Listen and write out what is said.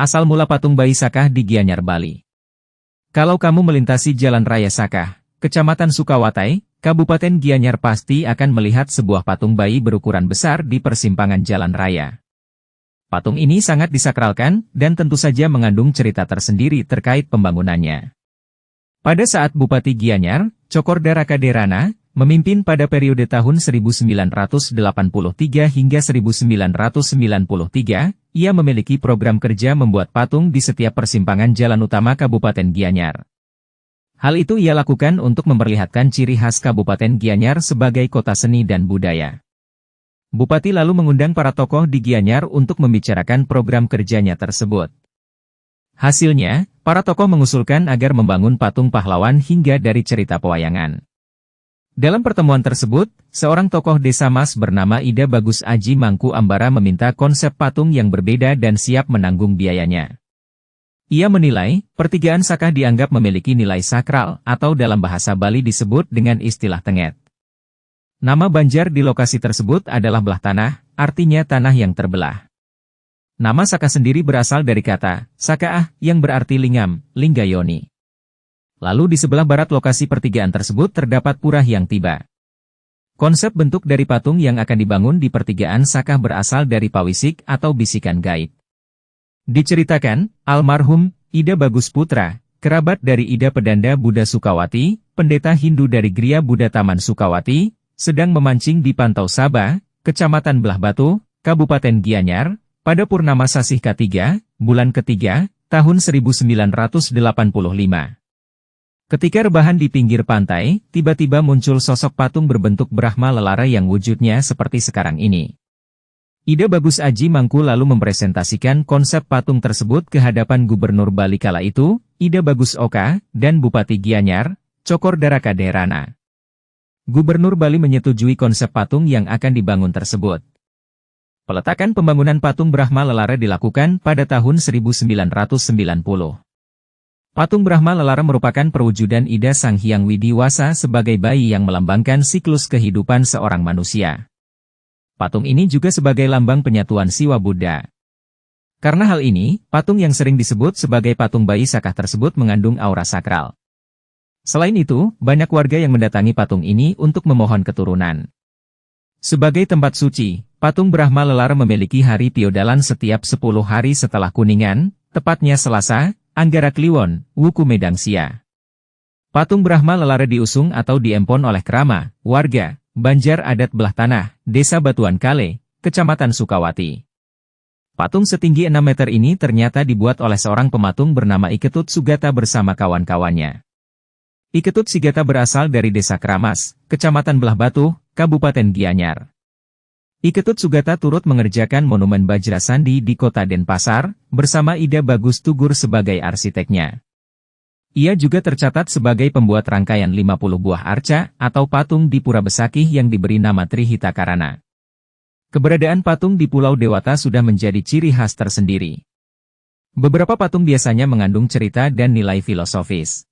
Asal mula patung bayi Sakah di Gianyar, Bali. Kalau kamu melintasi Jalan Raya Sakah, Kecamatan Sukawatai, Kabupaten Gianyar, pasti akan melihat sebuah patung bayi berukuran besar di persimpangan jalan raya. Patung ini sangat disakralkan dan tentu saja mengandung cerita tersendiri terkait pembangunannya. Pada saat Bupati Gianyar, Cokorda Raka Derana, memimpin pada periode tahun 1983 hingga 1993, ia memiliki program kerja membuat patung di setiap persimpangan jalan utama Kabupaten Gianyar. Hal itu ia lakukan untuk memperlihatkan ciri khas Kabupaten Gianyar sebagai kota seni dan budaya. Bupati lalu mengundang para tokoh di Gianyar untuk membicarakan program kerjanya tersebut. Hasilnya, para tokoh mengusulkan agar membangun patung pahlawan hingga dari cerita pewayangan. Dalam pertemuan tersebut, seorang tokoh desa Mas bernama Ida Bagus Aji Mangku Ambara meminta konsep patung yang berbeda dan siap menanggung biayanya. Ia menilai, pertigaan Sakah dianggap memiliki nilai sakral, atau dalam bahasa Bali disebut dengan istilah tenget. Nama Banjar di lokasi tersebut adalah belah tanah, artinya tanah yang terbelah. Nama Sakah sendiri berasal dari kata, Sakaah, yang berarti lingam, Linggayoni. Lalu di sebelah barat lokasi pertigaan tersebut terdapat pura yang tiba. Konsep bentuk dari patung yang akan dibangun di pertigaan Sakah berasal dari pawisik atau bisikan gaib. Diceritakan, almarhum Ida Bagus Putra, kerabat dari Ida Pedanda Buddha Sukawati, pendeta Hindu dari Gria Buddha Taman Sukawati, sedang memancing di Pantau Sabah, Kecamatan Belah Batu, Kabupaten Gianyar, pada purnama Sasih K3, bulan ketiga, tahun 1985. Ketika rebahan di pinggir pantai, tiba-tiba muncul sosok patung berbentuk Brahma Lelara yang wujudnya seperti sekarang ini. Ida Bagus Aji Mangku lalu mempresentasikan konsep patung tersebut ke hadapan Gubernur Bali kala itu, Ida Bagus Oka, dan Bupati Gianyar, Cokorda Raka Derana. Gubernur Bali menyetujui konsep patung yang akan dibangun tersebut. Peletakan pembangunan patung Brahma Lelara dilakukan pada tahun 1990. Patung Brahma Lelara merupakan perwujudan Ida Sang Hyang Widiwasa sebagai bayi yang melambangkan siklus kehidupan seorang manusia. Patung ini juga sebagai lambang penyatuan Siwa Buddha. Karena hal ini, patung yang sering disebut sebagai patung bayi Sakah tersebut mengandung aura sakral. Selain itu, banyak warga yang mendatangi patung ini untuk memohon keturunan. Sebagai tempat suci, patung Brahma Lelara memiliki hari piodalan setiap 10 hari setelah Kuningan, tepatnya Selasa, Anggara Kliwon, Wuku Medangsia. Patung Brahma Lelara diusung atau diempon oleh kerama, warga, Banjar adat belah tanah, Desa Batuan Kale, Kecamatan Sukawati. Patung setinggi 6 meter ini ternyata dibuat oleh seorang pematung bernama Iketut Sugata bersama kawan-kawannya. Iketut Sugata berasal dari Desa Kramas, Kecamatan Belah Batu, Kabupaten Gianyar. Iketut Sugata turut mengerjakan monumen Bajra Sandi di kota Denpasar, bersama Ida Bagus Tugur sebagai arsiteknya. Ia juga tercatat sebagai pembuat rangkaian 50 buah arca atau patung di Pura Besakih yang diberi nama Trihita Karana. Keberadaan patung di Pulau Dewata sudah menjadi ciri khas tersendiri. Beberapa patung biasanya mengandung cerita dan nilai filosofis.